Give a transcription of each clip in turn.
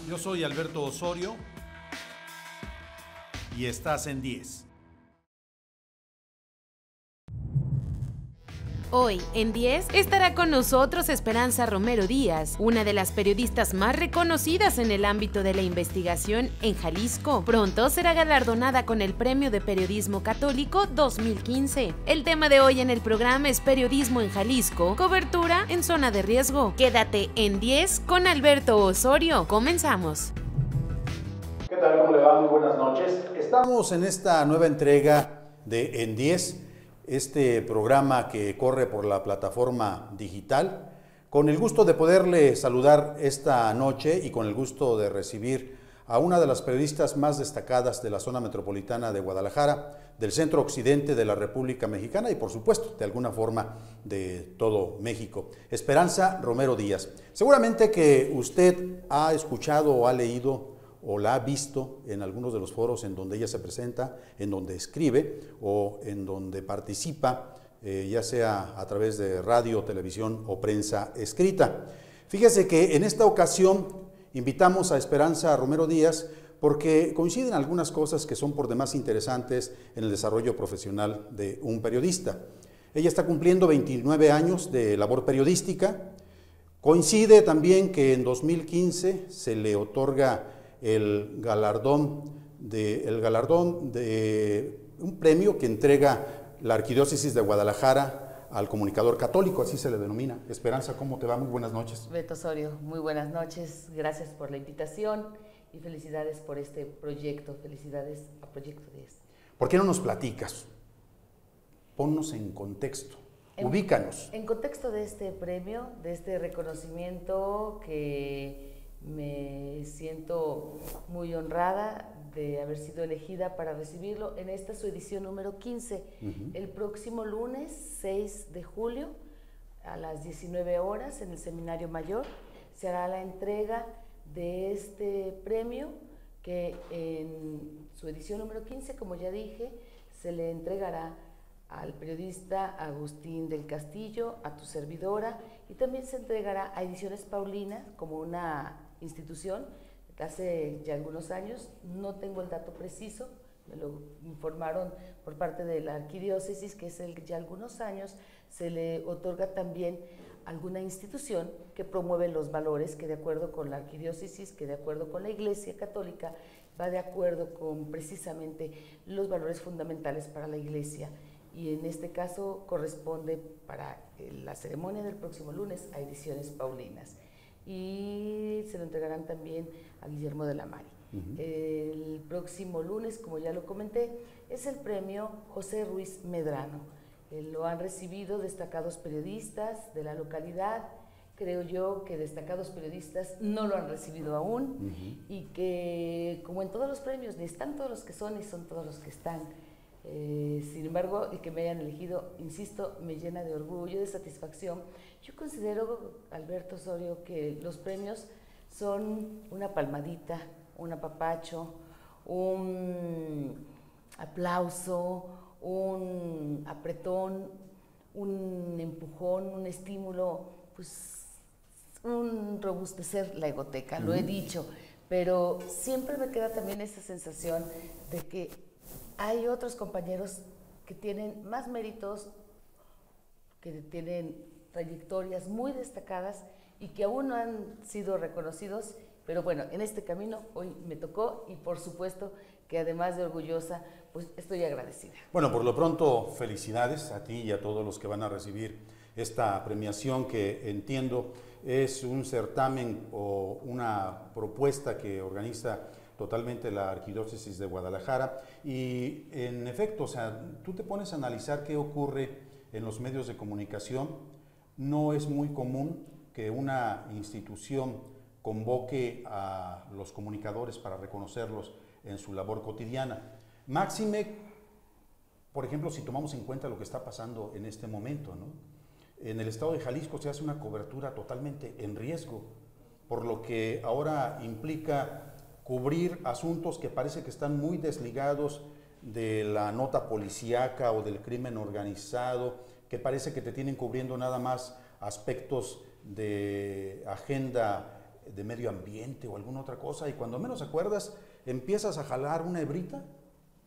Yo soy Alberto Osorio y estás en 10. Hoy, en 10, estará con nosotros Esperanza Romero Díaz, una de las periodistas más reconocidas en el ámbito de la investigación en Jalisco. Pronto será galardonada con el Premio de Periodismo Católico 2015. El tema de hoy en el programa es Periodismo en Jalisco, cobertura en zona de riesgo. Quédate en 10 con Alberto Osorio. Comenzamos. ¿Qué tal? ¿Cómo le va? Muy buenas noches. Estamos en esta nueva entrega de En 10. Este programa que corre por la plataforma digital, con el gusto de poderle saludar esta noche y con el gusto de recibir a una de las periodistas más destacadas de la zona metropolitana de Guadalajara, del centro occidente de la República Mexicana y por supuesto de alguna forma de todo México, Esperanza Romero Díaz. Seguramente que usted ha escuchado o ha leído o la ha visto en algunos de los foros en donde ella se presenta, en donde escribe o en donde participa, ya sea a través de radio, televisión o prensa escrita. Fíjese que en esta ocasión invitamos a Esperanza Romero Díaz porque coinciden algunas cosas que son por demás interesantes en el desarrollo profesional de un periodista. Ella está cumpliendo 29 años de labor periodística. Coincide también que en 2015 se le otorga el galardón de un premio que entrega la Arquidiócesis de Guadalajara al comunicador católico, así se le denomina. Esperanza, ¿cómo te va? Muy buenas noches. Beto Osorio, muy buenas noches, gracias por la invitación y felicidades por este proyecto, felicidades a Proyecto 10. ¿Por qué no nos platicas? Ponnos en contexto, ubícanos. En contexto de este premio, de este reconocimiento que me siento muy honrada de haber sido elegida para recibirlo en esta su edición número 15. El próximo lunes 6 de julio a las 19 horas en el Seminario Mayor se hará la entrega de este premio que en su edición número 15, como ya dije, se le entregará al periodista Agustín del Castillo, a tu servidora, y también se entregará a Ediciones Paulina como una institución que hace ya algunos años, no tengo el dato preciso, me lo informaron por parte de la Arquidiócesis, que es el que ya algunos años se le otorga también a alguna institución que promueve los valores que de acuerdo con la Arquidiócesis, que de acuerdo con la Iglesia Católica, va de acuerdo con precisamente los valores fundamentales para la Iglesia. Y en este caso corresponde para la ceremonia del próximo lunes a Ediciones Paulinas. Y se lo entregarán también a Guillermo de la Mari. El próximo lunes, como ya lo comenté, es el premio José Ruiz Medrano. Lo han recibido destacados periodistas de la localidad. Creo yo que destacados periodistas no lo han recibido aún y que, como en todos los premios, ni están todos los que son ni son todos los que están. Sin embargo, el que me hayan elegido, insisto, me llena de orgullo, de satisfacción. Yo considero, Alberto Osorio, que los premios son una palmadita, un apapacho, un aplauso, un apretón, un empujón, un estímulo, pues un robustecer la egoteca, lo he dicho, pero siempre me queda también esa sensación de que hay otros compañeros que tienen más méritos, que tienen trayectorias muy destacadas y que aún no han sido reconocidos, pero bueno, en este camino hoy me tocó y por supuesto que además de orgullosa, pues estoy agradecida. Bueno, por lo pronto, felicidades a ti y a todos los que van a recibir esta premiación que entiendo es un certamen o una propuesta que organiza totalmente la Arquidiócesis de Guadalajara y en efecto, o sea, tú te pones a analizar qué ocurre en los medios de comunicación. No es muy común que una institución convoque a los comunicadores para reconocerlos en su labor cotidiana. Máxime, por ejemplo, si tomamos en cuenta lo que está pasando en este momento, ¿no? En el estado de Jalisco se hace una cobertura totalmente en riesgo, por lo que ahora implica cubrir asuntos que parece que están muy desligados de la nota policíaca o del crimen organizado, que parece que te tienen cubriendo nada más aspectos de agenda de medio ambiente o alguna otra cosa, y cuando menos acuerdas, empiezas a jalar una hebrita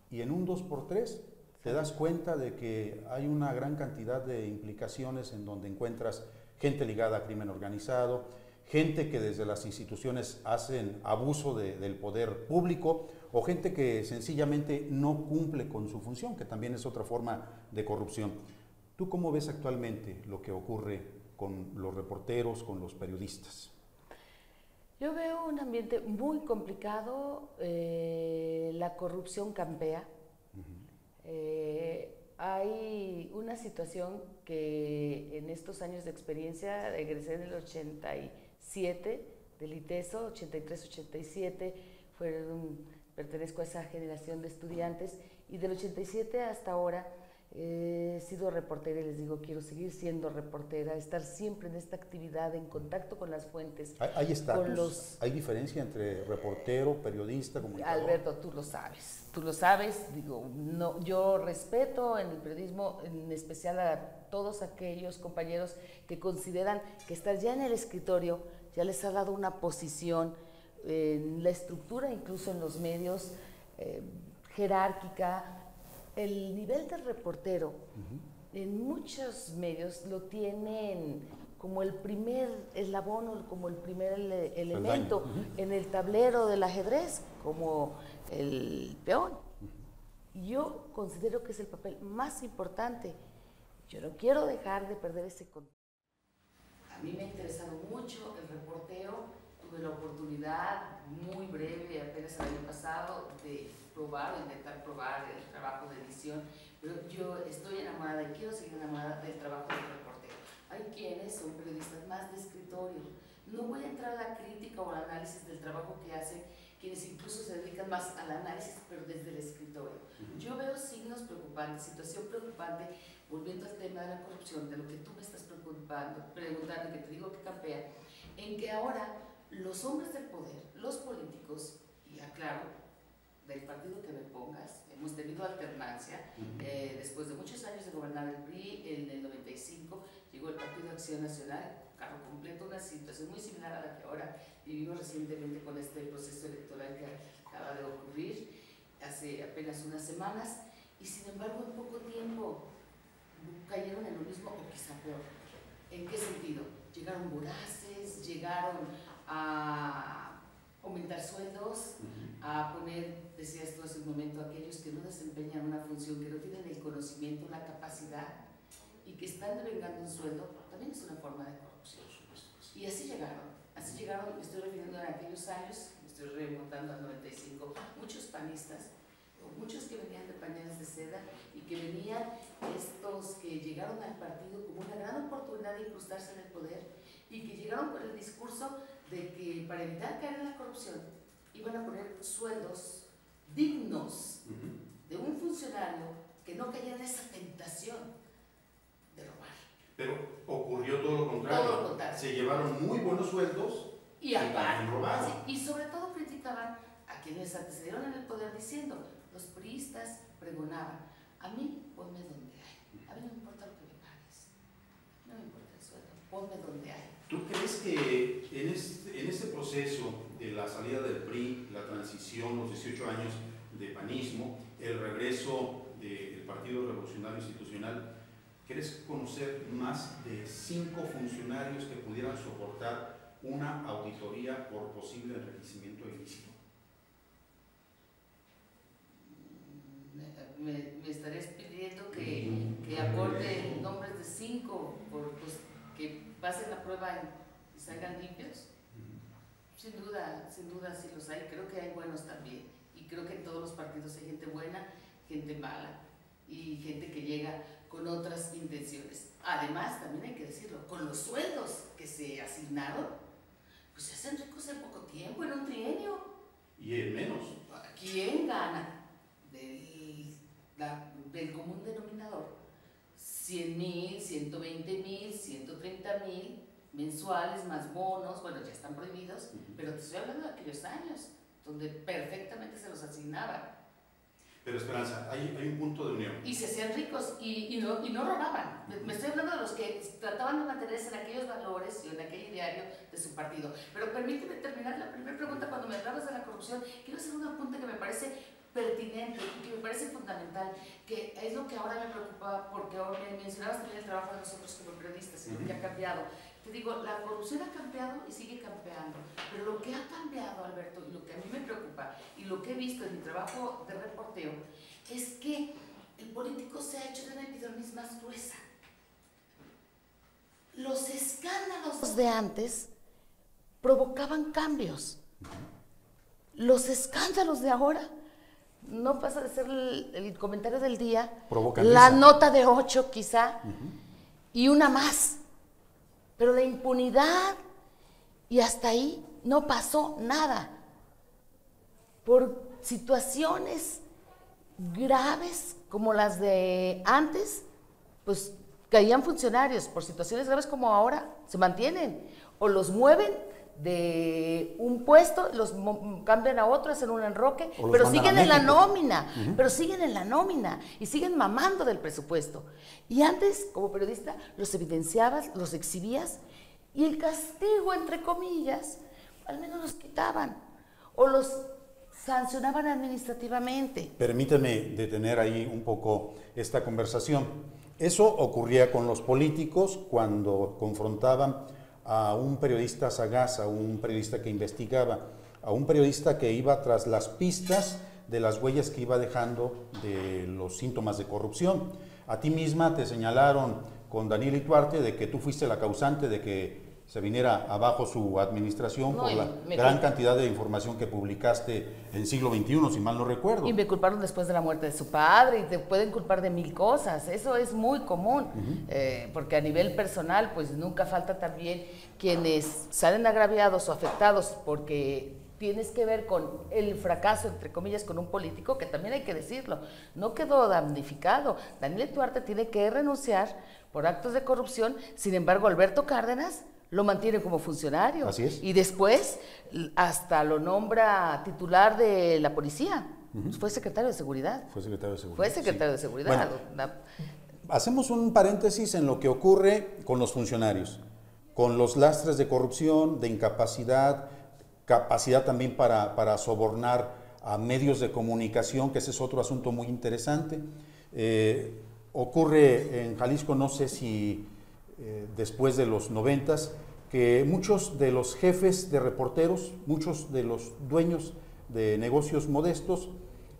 y en un 2x3 te das cuenta de que hay una gran cantidad de implicaciones en donde encuentras gente ligada a crimen organizado, gente que desde las instituciones hacen abuso del poder público, o gente que sencillamente no cumple con su función, que también es otra forma de corrupción. ¿Tú cómo ves actualmente lo que ocurre con los reporteros, con los periodistas? Yo veo un ambiente muy complicado, la corrupción campea. Hay una situación que en estos años de experiencia, egresé en el 87 del ITESO, 83-87, pertenezco a esa generación de estudiantes, y del 87 hasta ahora he sido reportera y les digo, quiero seguir siendo reportera, estar siempre en esta actividad, en contacto con las fuentes. ¿Hay estatus? ¿Hay diferencia entre reportero, periodista, comunicador? Alberto, tú lo sabes, digo, no, yo respeto en el periodismo, en especial a todos aquellos compañeros que consideran que estar ya en el escritorio ya les ha dado una posición en la estructura, incluso en los medios, jerárquica. El nivel de reportero en muchos medios lo tienen como el primer eslabón o como el primer elemento en el tablero del ajedrez, como el peón. Yo considero que es el papel más importante. Yo no quiero dejar de perder ese contacto. A mí me ha interesado mucho el reporteo. Tuve la oportunidad muy breve, apenas el año pasado, de probar o intentar probar el trabajo de edición, pero yo estoy enamorada y quiero seguir enamorada del trabajo del reportero. Hay quienes son periodistas más de escritorio. No voy a entrar a la crítica o al análisis del trabajo que hacen quienes incluso se dedican más al análisis, pero desde el escritorio. Yo veo signos preocupantes, situación preocupante, volviendo al tema de la corrupción, de lo que tú me estás preguntando, que te digo que campea, en que ahora los hombres del poder, los políticos, y aclaro, del partido que me pongas, hemos tenido alternancia, después de muchos años de gobernar el PRI, en el 95 llegó el Partido Acción Nacional, carro completo, una situación muy similar a la que ahora vivimos recientemente con este proceso electoral que acaba de ocurrir hace apenas unas semanas, y sin embargo en poco tiempo cayeron en lo mismo o quizá peor. ¿En qué sentido? Llegaron voraces, llegaron a aumentar sueldos, a poner, decías tú hace un momento, aquellos que no desempeñan una función, que no tienen el conocimiento, la capacidad y que están devengando un sueldo, también es una forma de corrupción. Y así llegaron, me estoy refiriendo a aquellos años, me estoy remontando al 95, muchos panistas, muchos que venían de pañales de seda y que venían estos que llegaron al partido como una gran oportunidad de incrustarse en el poder y que llegaron con el discurso de que para evitar caer en la corrupción iban a poner sueldos dignos de un funcionario que no cayera en esa tentación de robar. Pero ocurrió todo lo contrario. Todo lo contrario. Se llevaron muy buenos sueldos y aparte robaron. Sí, y sobre todo criticaban a quienes antecedieron en el poder diciendo, los priistas pregonaban, a mí ponme donde hay, a mí no me importa lo que me pagues, no me importa el sueldo, ponme donde hay. ¿Tú crees que en este proceso de la salida del PRI, la transición, los 18 años de panismo, el regreso del Partido Revolucionario Institucional, ¿quieres conocer más de 5 funcionarios que pudieran soportar una auditoría por posible enriquecimiento ilícito? Me estarías pidiendo que aporte nombres de 5 que pasen la prueba y salgan limpios. Sin duda sí los hay, creo que hay buenos también, y creo que en todos los partidos hay gente buena, gente mala y gente que llega con otras intenciones. Además, también hay que decirlo, con los sueldos que se asignaron, pues se hacen ricos en poco tiempo, en un trienio. Y en menos. ¿Quién gana del común denominador? 100,000, 120,000, 130,000 mensuales más bonos, bueno, ya están prohibidos, pero te estoy hablando de aquellos años donde perfectamente se los asignaban. Pero Esperanza, hay un punto de unión. Y se hacían ricos y no robaban. Me estoy hablando de los que trataban de mantenerse en aquellos valores y en aquel ideario de su partido. Pero permíteme terminar la primera pregunta. Cuando me hablabas de la corrupción, quiero hacer un apunte que me parece pertinente y que me parece fundamental, que es lo que ahora me preocupa, porque ahora me mencionabas también el trabajo de nosotros como periodistas y lo que ha cambiado. Te digo, la corrupción ha cambiado y sigue cambiando, pero lo que ha cambiado, Alberto, y lo que a mí me preocupa, y lo que he visto en mi trabajo de reporteo, es que el político se ha hecho de una epidermis más gruesa. Los escándalos de antes provocaban cambios. Los escándalos de ahora no pasa de ser el comentario del día, la nota de 8 quizá, y una más. Pero la impunidad, y hasta ahí no pasó nada. Por situaciones graves como las de antes, pues caían funcionarios. Por situaciones graves como ahora, se mantienen. O los mueven de un puesto, los cambian a otro, hacen un enroque, pero siguen en la nómina, y siguen mamando del presupuesto. Y antes, como periodista, los evidenciabas, los exhibías, y el castigo, entre comillas, al menos los quitaban, o los sancionaban administrativamente. Permíteme detener ahí un poco esta conversación. Eso ocurría con los políticos cuando confrontaban a un periodista sagaz, a un periodista que investigaba, a un periodista que iba tras las pistas de las huellas que iba dejando de los síntomas de corrupción. A ti misma te señalaron con Daniel Ituarte de que tú fuiste la causante de que se viniera abajo su administración por la gran cantidad de información que publicaste en Siglo XXI, si mal no recuerdo. Y me culparon después de la muerte de su padre, y te pueden culpar de 1000 cosas, eso es muy común, porque a nivel personal, pues nunca falta también quienes salen agraviados o afectados porque tienes que ver con el fracaso, entre comillas, con un político, que también hay que decirlo, no quedó damnificado. Daniel Ituarte tiene que renunciar por actos de corrupción, sin embargo, Alberto Cárdenas lo mantiene como funcionario. Así es. Y después hasta lo nombra titular de la policía. Fue secretario de seguridad. Fue secretario de seguridad. Fue secretario de seguridad. Bueno, hacemos un paréntesis en lo que ocurre con los funcionarios, con los lastres de corrupción, de incapacidad, capacidad también para sobornar a medios de comunicación, que ese es otro asunto muy interesante. Ocurre en Jalisco, no sé si después de los 90s, que muchos de los jefes de reporteros, muchos de los dueños de negocios modestos,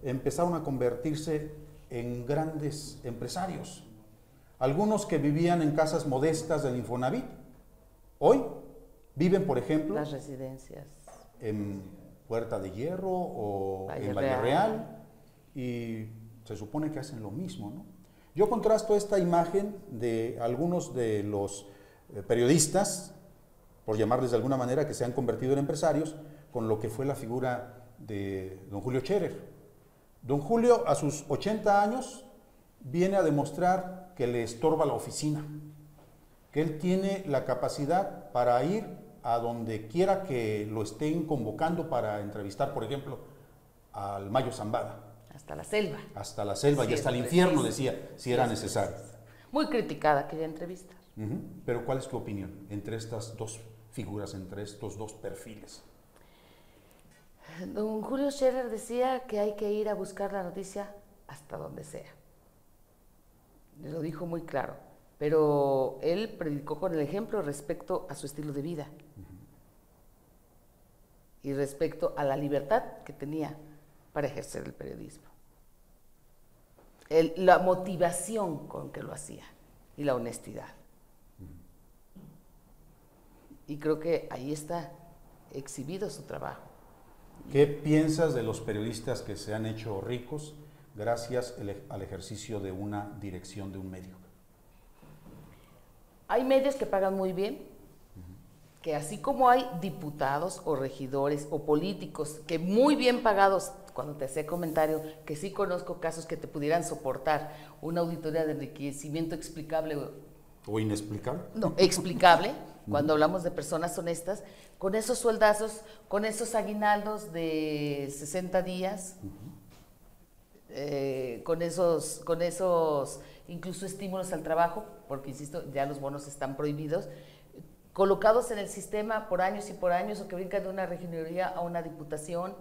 empezaron a convertirse en grandes empresarios. Algunos que vivían en casas modestas del Infonavit, hoy viven, por ejemplo, las residencias en Puerta de Hierro o en Valle Real, y se supone que hacen lo mismo, ¿no? Yo contrasto esta imagen de algunos de los periodistas, por llamarles de alguna manera, que se han convertido en empresarios, con lo que fue la figura de don Julio Scherer. Don Julio, a sus 80 años, viene a demostrar que le estorba la oficina, que él tiene la capacidad para ir a donde quiera que lo estén convocando para entrevistar, por ejemplo, al Mayo Zambada. Hasta la selva. Hasta la selva y hasta el infierno, decía, si era necesario. Muy criticada aquella entrevista. Pero ¿cuál es tu opinión entre estas dos figuras, entre estos dos perfiles? Don Julio Scherer decía que hay que ir a buscar la noticia hasta donde sea. Lo dijo muy claro, pero él predicó con el ejemplo respecto a su estilo de vida y respecto a la libertad que tenía para ejercer el periodismo. La motivación con que lo hacía y la honestidad. Y creo que ahí está exhibido su trabajo. ¿Qué piensas de los periodistas que se han hecho ricos gracias al ejercicio de una dirección de un medio? Hay medios que pagan muy bien, que así como hay diputados o regidores o políticos que muy bien pagados, cuando te hacía comentario que sí conozco casos que te pudieran soportar una auditoría de enriquecimiento explicable ¿O inexplicable? No, explicable, cuando hablamos de personas honestas, con esos sueldazos, con esos aguinaldos de 60 días, con esos incluso estímulos al trabajo, porque insisto, ya los bonos están prohibidos, colocados en el sistema por años y por años, o que brincan de una regiduría a una diputación.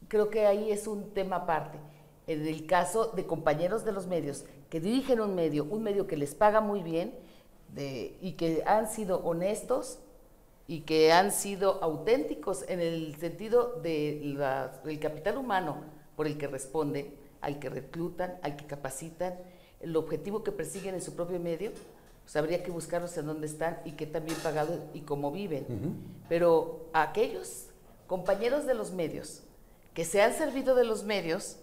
Creo que ahí es un tema aparte. En el caso de compañeros de los medios que dirigen un medio que les paga muy bien y que han sido honestos y que han sido auténticos en el sentido del capital humano por el que responden, al que reclutan, al que capacitan, el objetivo que persiguen en su propio medio, pues habría que buscarlos en dónde están y qué tan bien pagados y cómo viven. Pero a aquellos compañeros de los medios que se han servido de los medios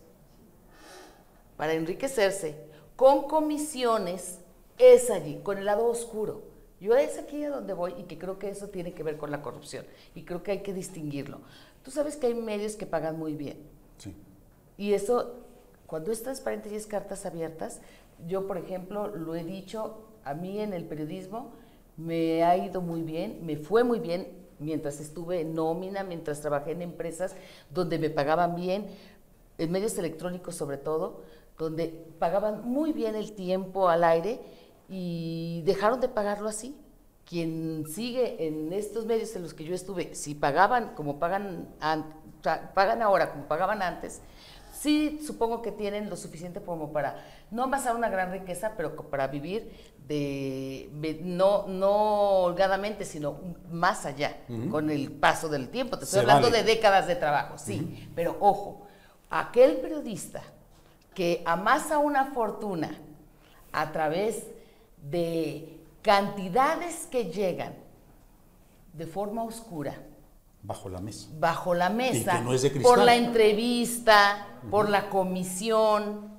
para enriquecerse con comisiones, es allí, con el lado oscuro. Yo es aquí a donde voy y que creo que eso tiene que ver con la corrupción y creo que hay que distinguirlo. Tú sabes que hay medios que pagan muy bien. Sí. Y eso, cuando es transparente y es cartas abiertas, yo, por ejemplo, lo he dicho, a mí en el periodismo me ha ido muy bien, me fue muy bien mientras estuve en nómina, mientras trabajé en empresas donde me pagaban bien, en medios electrónicos sobre todo, donde pagaban muy bien el tiempo al aire y dejaron de pagarlo así. Quien sigue en estos medios en los que yo estuve, si pagaban como pagan ahora como pagaban antes, sí supongo que tienen lo suficiente como para no amasar una gran riqueza, pero para vivir no holgadamente, sino más allá, con el paso del tiempo. Te estoy hablando de décadas de trabajo, sí, pero ojo, aquel periodista que amasa una fortuna a través de cantidades que llegan de forma oscura, bajo la mesa, y que no es de cristal, por la entrevista, por la comisión,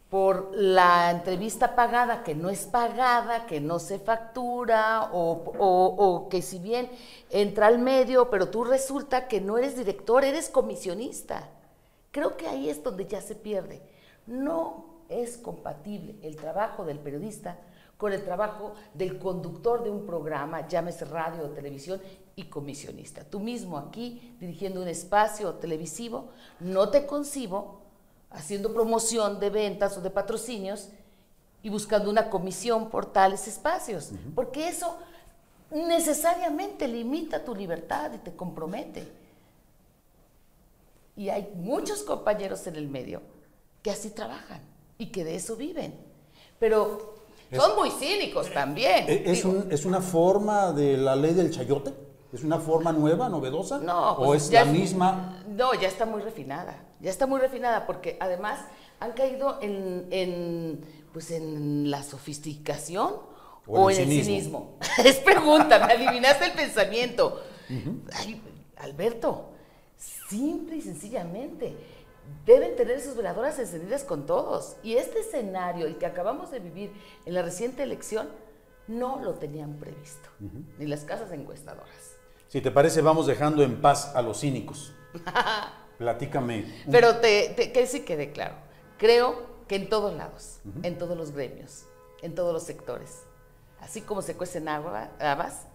por la entrevista pagada, que no es pagada, que no se factura, o que si bien entra al medio, pero tú resulta que no eres director, eres comisionista. Creo que ahí es donde ya se pierde. No es compatible el trabajo del periodista con el trabajo del conductor de un programa, llámese radio o televisión, y comisionista. Tú mismo aquí, dirigiendo un espacio televisivo, no te concibo haciendo promoción de ventas o de patrocinios y buscando una comisión por tales espacios, porque eso necesariamente limita tu libertad y te compromete. Y hay muchos compañeros en el medio que así trabajan y que de eso viven, pero son muy cínicos también. ¿Es una forma de la ley del chayote? ¿Es una forma nueva, novedosa? No, pues ¿o es la misma? No, ya está muy refinada, porque además han caído en la sofisticación o en el cinismo. Es pregunta, me adivinaste el pensamiento. Ay, Alberto, simple y sencillamente, deben tener sus veladoras encendidas con todos. Y este escenario, el que acabamos de vivir en la reciente elección, no lo tenían previsto, ni las casas encuestadoras. Si te parece, vamos dejando en paz a los cínicos. Platícame. Pero que sí quede claro, creo que en todos lados, en todos los gremios, en todos los sectores, así como se cuecen habas,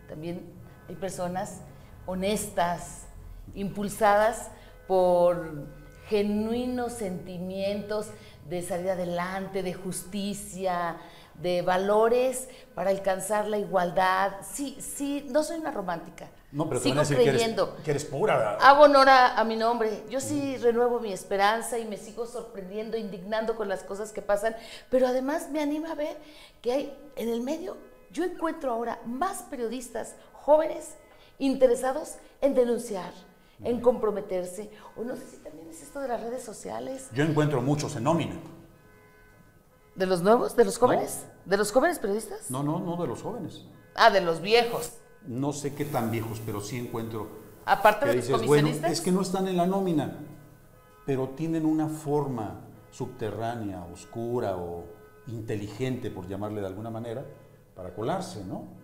también hay personas honestas, impulsadas por genuinos sentimientos de salir adelante, de justicia, de valores para alcanzar la igualdad. Sí, no soy una romántica. No, pero sigo decir creyendo. Que eres pura. Hago honor a mi nombre. Yo sí renuevo mi esperanza y me sigo sorprendiendo, indignando con las cosas que pasan, pero además me anima a ver que hay en el medio, yo encuentro ahora más periodistas jóvenes interesados en denunciar, en comprometerse, o no sé si también es esto de las redes sociales. Yo encuentro muchos en nómina. ¿De los nuevos? ¿De los jóvenes? No. ¿De los jóvenes periodistas? No, de los jóvenes. Ah, de los viejos. No sé qué tan viejos, pero sí encuentro. Aparte de los comisionistas. Bueno, es que no están en la nómina, pero tienen una forma subterránea, oscura o inteligente, por llamarle de alguna manera, para colarse, ¿no?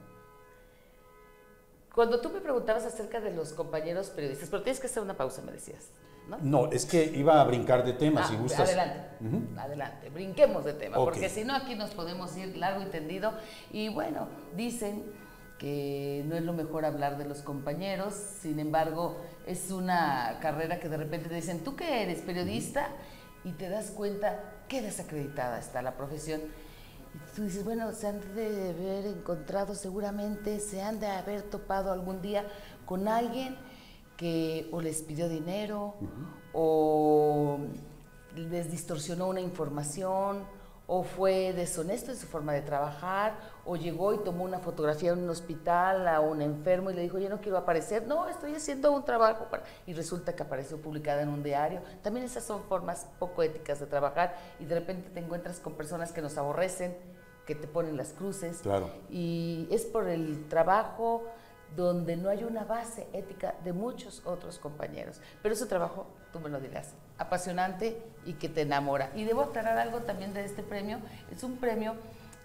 Cuando tú me preguntabas acerca de los compañeros periodistas, pero tienes que hacer una pausa, me decías, ¿no? No, es que iba a brincar de tema, si gustas. Adelante, brinquemos de tema, Okay. porque si no aquí nos podemos ir largo y tendido. Y bueno, dicen que no es lo mejor hablar de los compañeros, sin embargo, es una carrera que de repente te dicen, ¿tú qué eres, periodista? Y te das cuenta qué desacreditada está la profesión. Y tú dices, bueno, se han de haber encontrado seguramente, se han de haber topado algún día con alguien que o les pidió dinero, o les distorsionó una información, o fue deshonesto en su forma de trabajar, o llegó y tomó una fotografía en un hospital a un enfermo y le dijo, yo no quiero aparecer, no, estoy haciendo un trabajo, y resulta que apareció publicada en un diario. También esas son formas poco éticas de trabajar, y de repente te encuentras con personas que nos aborrecen, que te ponen las cruces, claro. Y es por el trabajo donde no hay una base ética de muchos otros compañeros. Pero ese trabajo, tú me lo dirás, apasionante y que te enamora. Y debo aclarar algo también de este premio. Es un premio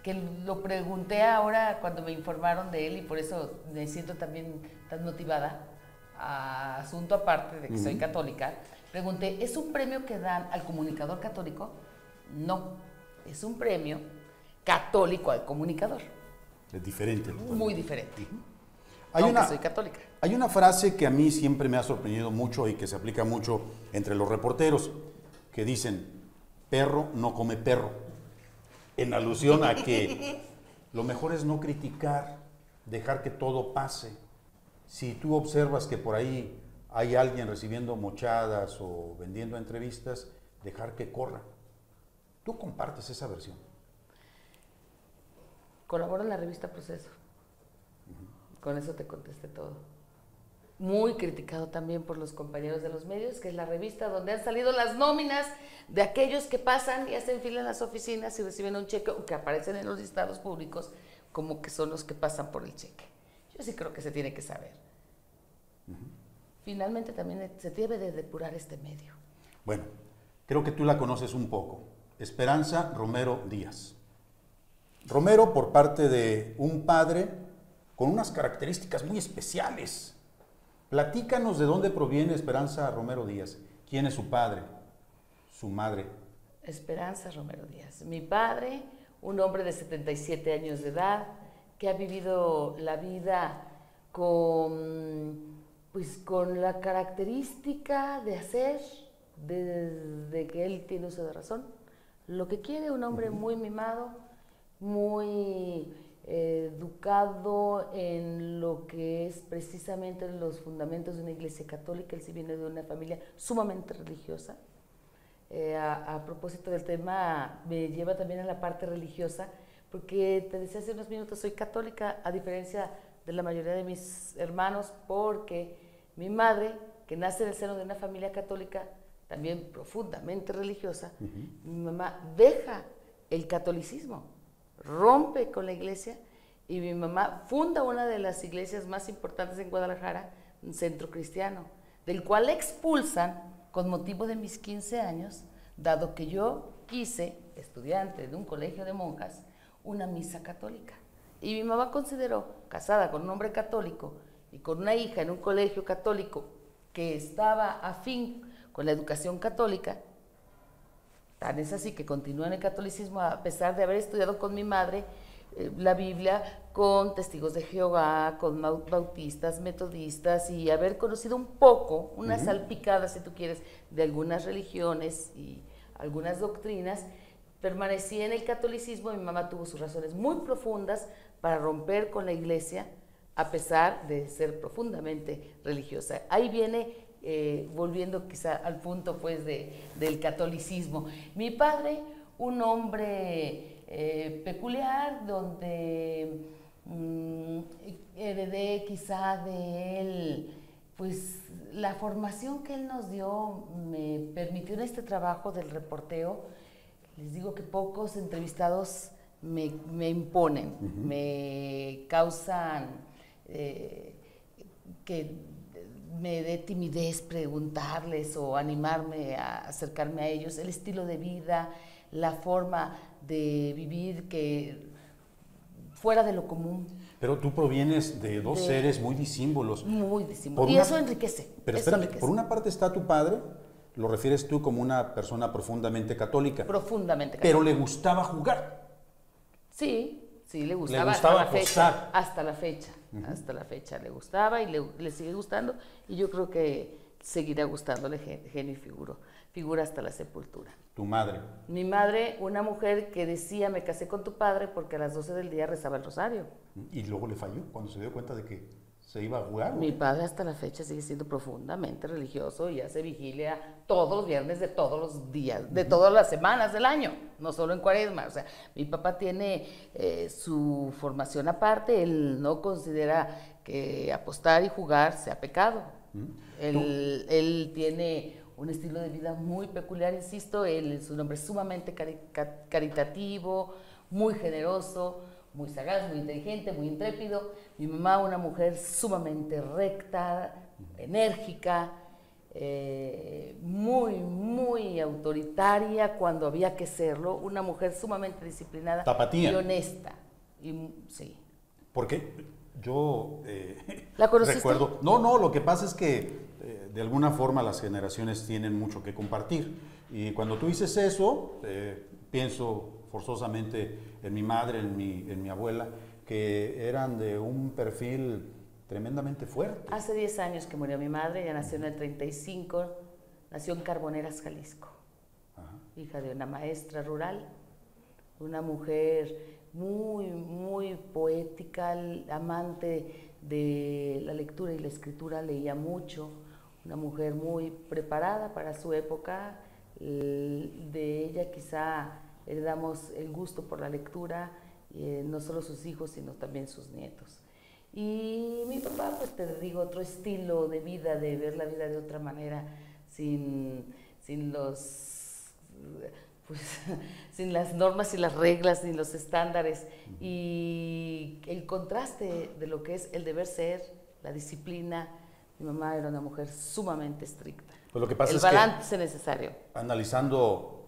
que lo pregunté ahora cuando me informaron de él, y por eso me siento también tan motivada, a asunto aparte de que soy católica. Pregunté, ¿es un premio que dan al comunicador católico? No, es un premio católico al comunicador. Es diferente. Muy diferente. Soy católica. Hay una frase que a mí siempre me ha sorprendido mucho y que se aplica mucho entre los reporteros, que dicen, perro no come perro, en alusión a que lo mejor es no criticar, dejar que todo pase. Si tú observas que por ahí hay alguien recibiendo mochadas o vendiendo entrevistas, dejar que corra. ¿Tú compartes esa versión? Colaboro en la revista Proceso. Con eso te contesté todo. Muy criticado también por los compañeros de los medios, que es la revista donde han salido las nóminas de aquellos que pasan y hacen fila en las oficinas y reciben un cheque, o que aparecen en los listados públicos como que son los que pasan por el cheque. Yo sí creo que se tiene que saber. Finalmente también se debe de depurar este medio. Bueno, creo que tú la conoces un poco. Esperanza Romero Díaz. Romero por parte de un padre con unas características muy especiales. Platícanos de dónde proviene Esperanza Romero Díaz. ¿Quién es su padre? ¿Su madre? Esperanza Romero Díaz. Mi padre, un hombre de 77 años de edad, que ha vivido la vida con la característica de hacer, desde que él tiene uso de razón, lo que quiere. Un hombre muy mimado, muy educado en lo que es precisamente los fundamentos de una iglesia católica. Él sí viene de una familia sumamente religiosa. A propósito del tema, me lleva también a la parte religiosa, porque te decía hace unos minutos, soy católica, a diferencia de la mayoría de mis hermanos, porque mi madre, que nace en el seno de una familia católica, también profundamente religiosa, mi mamá deja el catolicismo, rompe con la iglesia, y mi mamá funda una de las iglesias más importantes en Guadalajara, un centro cristiano, del cual expulsan con motivo de mis 15 años, dado que yo quise, estudiante de un colegio de monjas, una misa católica. Y mi mamá consideró, casada con un hombre católico y con una hija en un colegio católico que estaba afín con la educación católica, tan es así que continúa en el catolicismo a pesar de haber estudiado con mi madre la Biblia, con testigos de Jehová, con bautistas, metodistas, y haber conocido un poco, una salpicada, si tú quieres, de algunas religiones y algunas doctrinas. Permanecí en el catolicismo. Mi mamá tuvo sus razones muy profundas para romper con la iglesia, a pesar de ser profundamente religiosa. Ahí viene, volviendo quizá al punto pues del catolicismo. Mi padre, un hombre peculiar, donde heredé quizá de él, pues la formación que él nos dio me permitió en este trabajo del reporteo. Les digo que pocos entrevistados me imponen, me causan que me dé timidez preguntarles o animarme a acercarme a ellos. El estilo de vida, la forma de vivir que fuera de lo común. Pero tú provienes de dos seres muy disímbolos. Muy disímbolos. Y eso enriquece. Pero espérame, por una parte está tu padre, lo refieres tú como una persona profundamente católica. Profundamente católica. Pero le gustaba jugar. Sí, Sí, le gustaba, Le gustaba hasta la apostar. fecha, hasta la fecha, hasta la fecha le gustaba y le sigue gustando, y yo creo que seguirá gustándole genio y figura hasta la sepultura. Tu madre. Mi madre, una mujer que decía, me casé con tu padre porque a las 12 del día rezaba el rosario. Y luego le falló cuando se dio cuenta de que se iba a jugar. Mi padre hasta la fecha sigue siendo profundamente religioso y hace vigilia todos los viernes de todos los días, de todas las semanas del año, no solo en Cuaresma. O sea, mi papá tiene su formación aparte, él no considera que apostar y jugar sea pecado. Él tiene un estilo de vida muy peculiar, insisto, él es un hombre sumamente caritativo, muy generoso, muy sagaz, muy inteligente, muy intrépido. Mi mamá, una mujer sumamente recta, enérgica, muy autoritaria cuando había que serlo, una mujer sumamente disciplinada. Tapatía. Y honesta. Sí. Porque yo ¿La conociste? recuerdo... No, lo que pasa es que de alguna forma las generaciones tienen mucho que compartir. Y cuando tú dices eso, pienso forzosamente en mi madre, en mi abuela, que eran de un perfil tremendamente fuerte. Hace 10 años que murió mi madre, ella nació en el 35, nació en Carboneras, Jalisco. Ajá. Hija de una maestra rural, una mujer muy poética, amante de la lectura y la escritura, leía mucho, una mujer muy preparada para su época. De ella quizá heredamos el gusto por la lectura, no solo sus hijos, sino también sus nietos. Y mi papá, pues te digo, otro estilo de vida, de ver la vida de otra manera, sin las normas y las reglas, ni los estándares, y el contraste de lo que es el deber ser, la disciplina. Mi mamá era una mujer sumamente estricta. Pues lo que pasa el es balance que, necesario. Analizando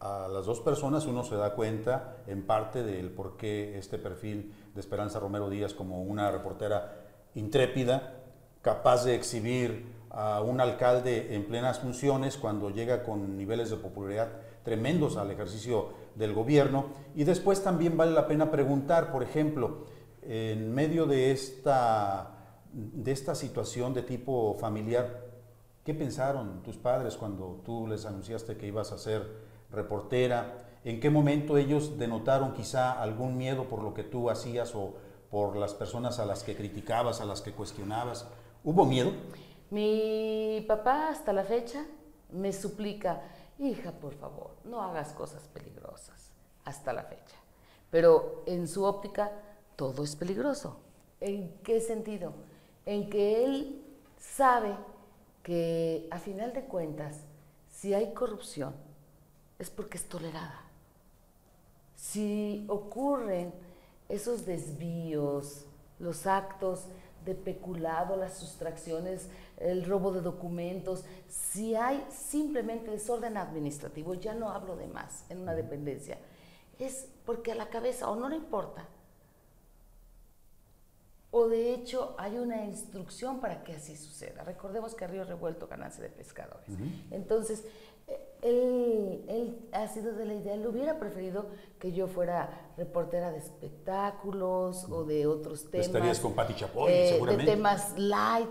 a las dos personas, uno se da cuenta en parte del por qué este perfil de Esperanza Romero Díaz como una reportera intrépida, capaz de exhibir a un alcalde en plenas funciones cuando llega con niveles de popularidad tremendos al ejercicio del gobierno. Y después también vale la pena preguntar, por ejemplo, en medio de esta situación de tipo familiar, ¿qué pensaron tus padres cuando tú les anunciaste que ibas a ser reportera? ¿En qué momento ellos denotaron quizá algún miedo por lo que tú hacías o por las personas a las que criticabas, a las que cuestionabas? ¿Hubo miedo? Mi papá hasta la fecha me suplica, hija, por favor, no hagas cosas peligrosas, hasta la fecha. Pero en su óptica todo es peligroso. ¿En qué sentido? En que él sabe que a final de cuentas, si hay corrupción, es porque es tolerada. Si ocurren esos desvíos, los actos de peculado, las sustracciones, el robo de documentos, si hay simplemente desorden administrativo, ya no hablo de más en una dependencia, es porque a la cabeza o no le importa, o de hecho hay una instrucción para que así suceda. Recordemos que a río revuelto ganancia de pescadores. Entonces, él ha sido de la idea, él hubiera preferido que yo fuera reportera de espectáculos o de otros temas. Estarías con Pati Chapoy, seguramente. De temas light.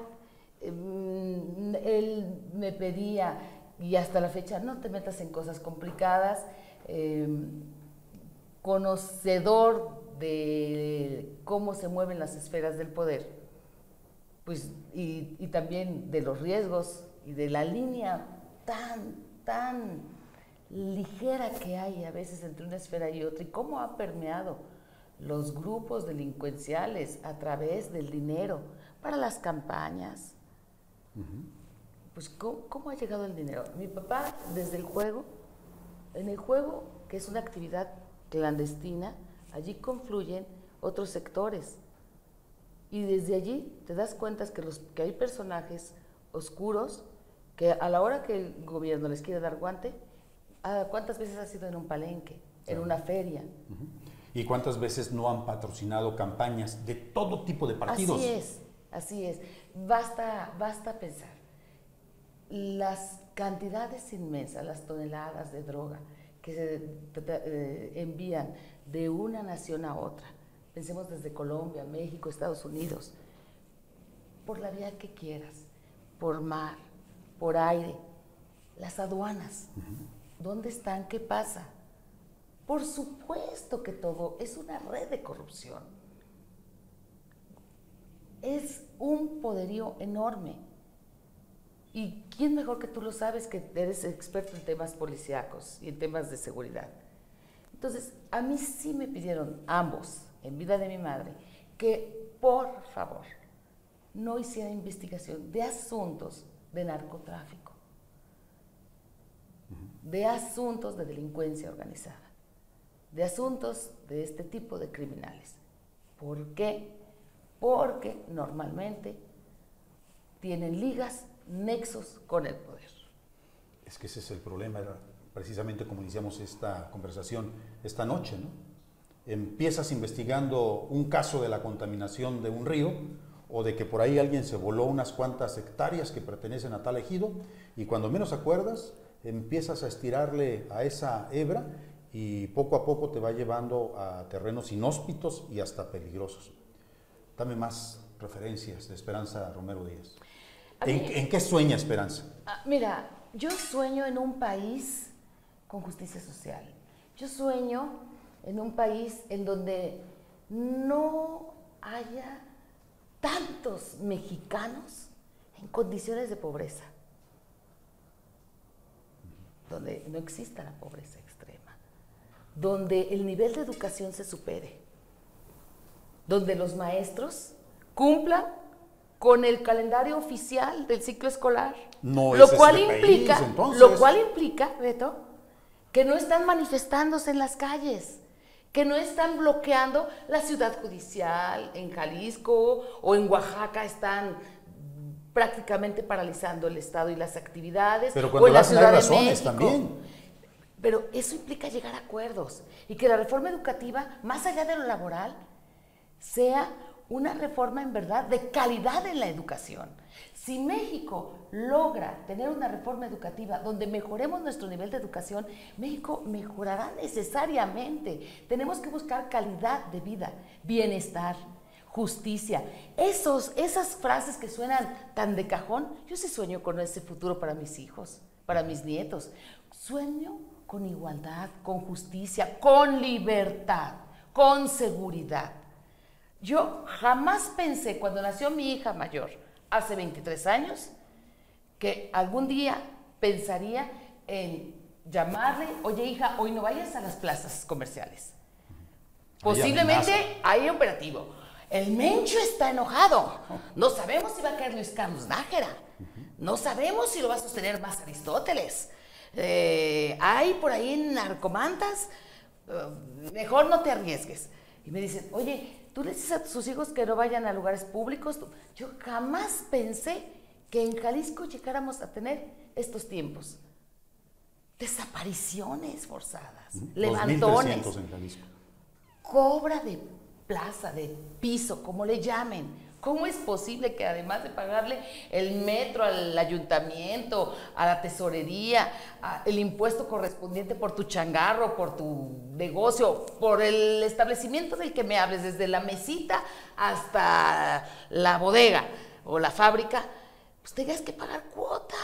Él me pedía, y hasta la fecha, no te metas en cosas complicadas, conocedor de cómo se mueven las esferas del poder, pues, y también de los riesgos y de la línea tan ligera que hay a veces entre una esfera y otra, y cómo ha permeado los grupos delincuenciales a través del dinero para las campañas. Pues, ¿cómo ha llegado el dinero? Mi papá, desde el juego, en el juego, que es una actividad clandestina, allí confluyen otros sectores. Y desde allí te das cuenta que hay personajes oscuros que a la hora que el gobierno les quiere dar guante, ¿cuántas veces ha sido en un palenque, en una feria? ¿Y cuántas veces no han patrocinado campañas de todo tipo de partidos? Así es. Basta pensar. Las cantidades inmensas, las toneladas de droga que se envían de una nación a otra, pensemos desde Colombia, México, Estados Unidos, por la vía que quieras, por mar, por aire, las aduanas, ¿dónde están? ¿Qué pasa? Por supuesto que todo es una red de corrupción. Es un poderío enorme. ¿Y quién mejor que tú lo sabes, que eres experto en temas policíacos y en temas de seguridad? Entonces, a mí sí me pidieron ambos, en vida de mi madre, que por favor no hiciera investigación de asuntos de narcotráfico, de asuntos de delincuencia organizada, de asuntos de este tipo de criminales. ¿Por qué? Porque normalmente tienen ligas, nexos con el poder. Es que ese es el problema, era precisamente como iniciamos esta conversación esta noche, ¿no? Empiezas investigando un caso de la contaminación de un río o de que por ahí alguien se voló unas cuantas hectáreas que pertenecen a tal ejido, y cuando menos acuerdas empiezas a estirarle a esa hebra y poco a poco te va llevando a terrenos inhóspitos y hasta peligrosos. Dame más referencias de Esperanza Romero Díaz. ¿En qué sueña Esperanza? Mira, yo sueño en un país con justicia social. Yo sueño en un país en donde no haya tantos mexicanos en condiciones de pobreza, donde no exista la pobreza extrema, donde el nivel de educación se supere, donde los maestros cumplan con el calendario oficial del ciclo escolar, No lo es cual este implica, país, entonces. lo cual implica, Beto, que no están manifestándose en las calles, que no están bloqueando la ciudad judicial en Jalisco o en Oaxaca, están prácticamente paralizando el Estado y las actividades. Pero o cuando en lo la hacen hay Ciudad de razones México. también. Pero eso implica llegar a acuerdos y que la reforma educativa, más allá de lo laboral, sea una reforma en verdad de calidad en la educación. Si México logra tener una reforma educativa donde mejoremos nuestro nivel de educación, México mejorará necesariamente. Tenemos que buscar calidad de vida, bienestar, justicia. Esas frases que suenan tan de cajón, yo sí sueño con ese futuro para mis hijos, para mis nietos. Sueño con igualdad, con justicia, con libertad, con seguridad. Yo jamás pensé, cuando nació mi hija mayor, hace 23 años, que algún día pensaría en llamarle, oye hija, hoy no vayas a las plazas comerciales. Posiblemente hay operativo. El Mencho está enojado. No sabemos si va a caer Luis Carlos Nájera. No sabemos si lo va a sostener más Aristóteles. Hay por ahí narcomantas. Mejor no te arriesgues. Y me dicen, oye, ¿tú le dices a sus hijos que no vayan a lugares públicos? Yo jamás pensé que en Jalisco llegáramos a tener estos tiempos. Desapariciones forzadas, levantones, 2,300 en Jalisco. Cobra de plaza, de piso, como le llamen. ¿Cómo es posible que además de pagarle el metro al ayuntamiento, a la tesorería, el impuesto correspondiente por tu changarro, por tu negocio, por el establecimiento del que me hables, desde la mesita hasta la bodega o la fábrica, pues tengas que pagar cuota?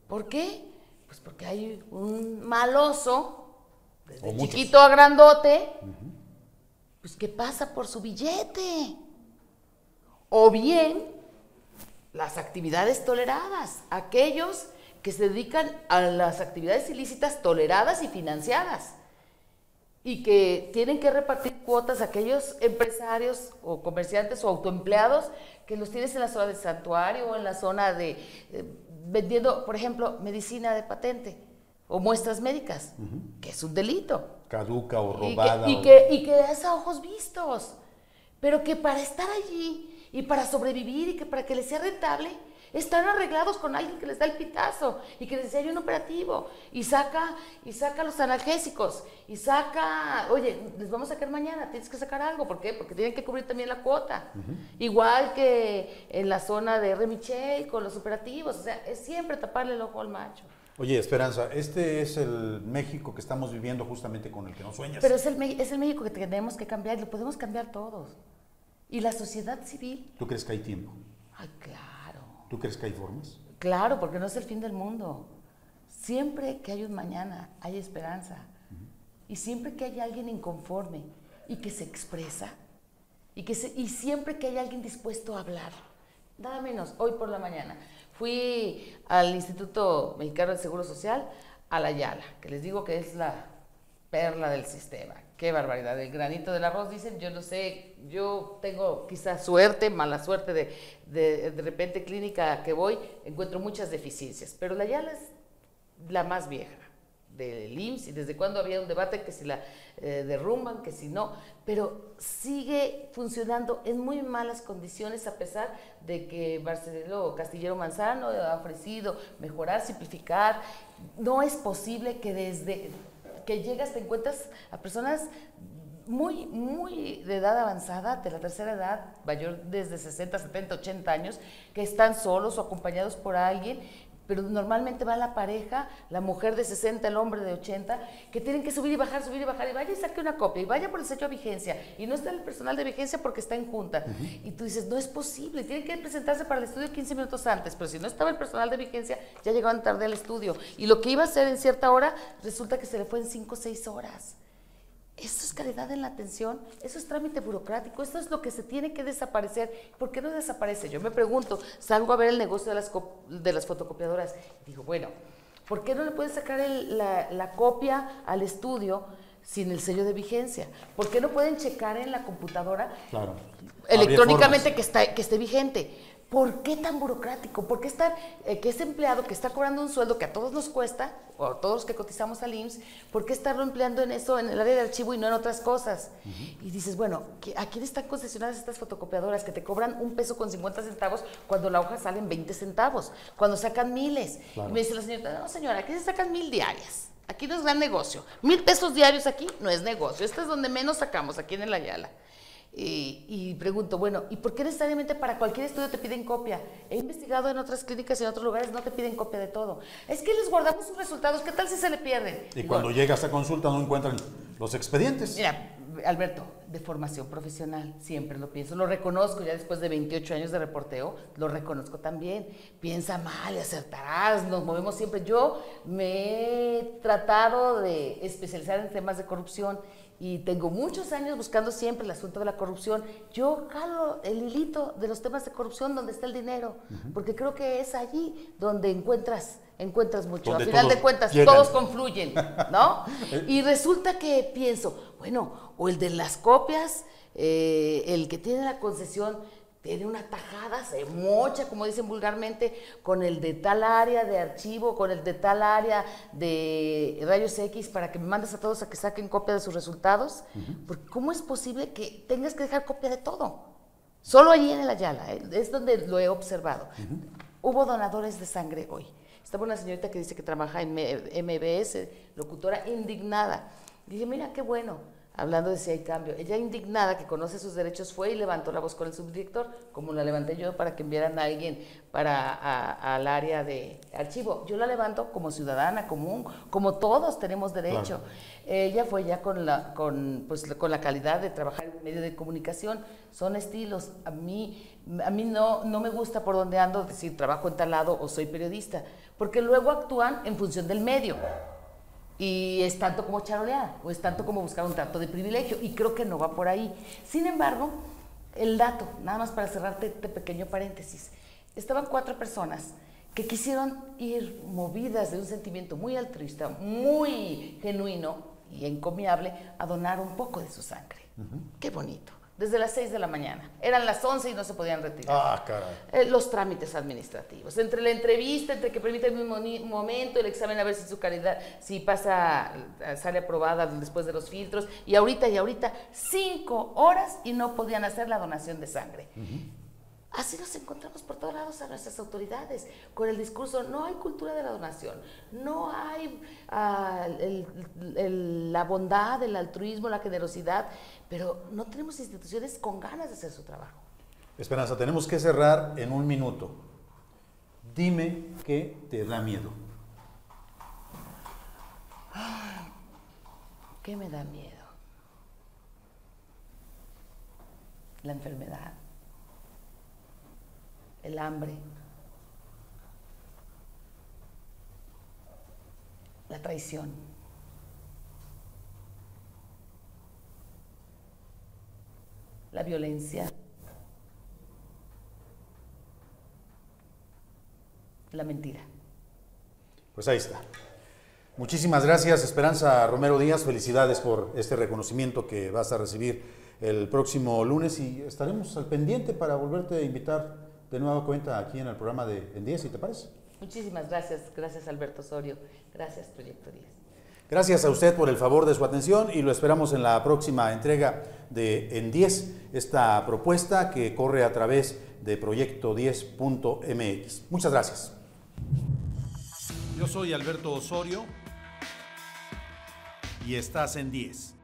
¿Por qué? Pues porque hay un maloso, desde chiquito a grandote, pues que pasa por su billete. O bien, las actividades toleradas, aquellos que se dedican a las actividades ilícitas toleradas y financiadas, y que tienen que repartir cuotas a aquellos empresarios o comerciantes o autoempleados que los tienes en la zona de santuario o en la zona de vendiendo, por ejemplo, medicina de patente o muestras médicas, que es un delito. Caduca o robada. Y que es a ojos vistos, pero que para estar allí y para sobrevivir y que para que les sea rentable, están arreglados con alguien que les da el pitazo y que les dice hay un operativo y saca los analgésicos y saca, oye, les vamos a sacar mañana, tienes que sacar algo. ¿Por qué? Porque tienen que cubrir también la cuota. Igual que en la zona de R. Michel con los operativos, o sea, es siempre taparle el ojo al macho. Oye, Esperanza, este es el México que estamos viviendo justamente con el que no sueñas. Pero es el México que tenemos que cambiar y lo podemos cambiar todos. Y la sociedad civil. ¿Tú crees que hay tiempo? Ay, claro. ¿Tú crees que hay formas? Claro, porque no es el fin del mundo. Siempre que hay un mañana, hay esperanza. Y siempre que hay alguien inconforme y que se expresa, y siempre que hay alguien dispuesto a hablar. Nada menos, hoy por la mañana fui al Instituto Mexicano del Seguro Social, a la Yala, que les digo que es la perla del sistema. Qué barbaridad, el granito del arroz, dicen, yo no sé, yo tengo quizás suerte, mala suerte de repente clínica que voy, encuentro muchas deficiencias, pero la Yala es la más vieja del IMSS y desde cuando había un debate que si la derrumban, que si no, pero sigue funcionando en muy malas condiciones a pesar de que Marcelo Castillero Manzano ha ofrecido mejorar, simplificar. No es posible que desde que llegas te encuentras a personas muy de edad avanzada, de la tercera edad, mayor desde 60, 70, 80 años, que están solos o acompañados por alguien, pero normalmente va la pareja, la mujer de 60, el hombre de 80, que tienen que subir y bajar, y vaya y saque una copia, y vaya por el sello de vigencia, y no está el personal de vigencia porque está en junta. Y tú dices, no es posible, tienen que presentarse para el estudio 15 minutos antes, pero si no estaba el personal de vigencia, ya llegaban tarde al estudio. Y lo que iba a hacer en cierta hora, resulta que se le fue en 5 o 6 horas. Eso es calidad en la atención, eso es trámite burocrático, esto es lo que se tiene que desaparecer. ¿Por qué no desaparece? Yo me pregunto, salgo a ver el negocio de las fotocopiadoras y digo, bueno, ¿por qué no le pueden sacar la copia al estudio sin el sello de vigencia? ¿Por qué no pueden checar en la computadora electrónicamente que esté vigente? ¿Por qué tan burocrático? ¿Por qué estar, que ese empleado que está cobrando un sueldo que a todos nos cuesta, o a todos los que cotizamos al IMSS, ¿por qué estarlo empleando en eso, en el área de archivo y no en otras cosas? Y dices, bueno, ¿a quién están concesionadas estas fotocopiadoras que te cobran $1.50 cuando la hoja sale en 20 centavos, cuando sacan miles? Claro. Y me dice la señora, no señora, aquí se sacan 1000 diarias. Aquí no es gran negocio. 1000 pesos diarios aquí no es negocio. Este es donde menos sacamos, aquí en el Ayala. Y pregunto, bueno, ¿y por qué necesariamente para cualquier estudio te piden copia? He investigado en otras clínicas y en otros lugares, no te piden copia de todo. Es que les guardamos sus resultados, ¿qué tal si se le pierden? Y cuando llegas a consulta no encuentran los expedientes. Mira, Alberto, de formación profesional, siempre lo pienso, lo reconozco ya después de 28 años de reporteo, lo reconozco también. Piensa mal y acertarás, nos movemos siempre. Yo me he tratado de especializar en temas de corrupción y tengo muchos años buscando siempre el asunto de la corrupción. Yo jalo el hilito de los temas de corrupción donde está el dinero, porque creo que es allí donde encuentras mucho. Al final de cuentas, todos confluyen, ¿no? Y resulta que pienso, bueno, o el de las copias, el que tiene la concesión, tiene una tajada, se mocha, como dicen vulgarmente, con el de tal área de archivo, con el de tal área de rayos X, para que me mandes a todos a que saquen copia de sus resultados. Porque ¿cómo es posible que tengas que dejar copia de todo? Solo allí en el Ayala, es donde lo he observado. Hubo donadores de sangre hoy. Estaba una señorita que dice que trabaja en MBS, locutora, indignada. Dije, mira, qué bueno. Hablando de si hay cambio, ella indignada, que conoce sus derechos, fue y levantó la voz con el subdirector, como la levanté yo para que enviaran a alguien al área de archivo. Yo la levanto como ciudadana común, como todos tenemos derecho. Claro. Ella fue ya con la calidad de trabajar en medio de comunicación. Son estilos. A mí no me gusta por donde ando decir trabajo en tal lado o soy periodista, porque luego actúan en función del medio. Y es tanto como charolear, o es tanto como buscar un trato de privilegio, y creo que no va por ahí. Sin embargo, el dato, nada más para cerrarte este pequeño paréntesis, estaban 4 personas que quisieron ir movidas de un sentimiento muy altruista, muy genuino y encomiable, a donar un poco de su sangre. Qué bonito. Desde las 6 de la mañana. Eran las 11 y no se podían retirar. Ah, caray. Los trámites administrativos. Entre la entrevista, entre que permite un momento, el examen a ver si su calidad, si sale aprobada después de los filtros. Y ahorita, 5 horas y no podían hacer la donación de sangre. Así nos encontramos por todos lados a nuestras autoridades, con el discurso, no hay cultura de la donación, no hay la bondad, el altruismo, la generosidad, pero no tenemos instituciones con ganas de hacer su trabajo. Esperanza, tenemos que cerrar en 1 minuto. Dime qué te da miedo. ¿Qué me da miedo? La enfermedad, el hambre, la traición, la violencia, la mentira. Pues ahí está. Muchísimas gracias, Esperanza Romero Díaz. Felicidades por este reconocimiento que vas a recibir el próximo lunes y estaremos al pendiente para volverte a invitar de nueva cuenta aquí en el programa de En 10, si te parece. Muchísimas gracias. Gracias, Alberto Osorio. Gracias, Proyecto 10. Gracias a usted por el favor de su atención y lo esperamos en la próxima entrega de En 10, esta propuesta que corre a través de proyecto10.mx. Muchas gracias. Yo soy Alberto Osorio y estás en 10.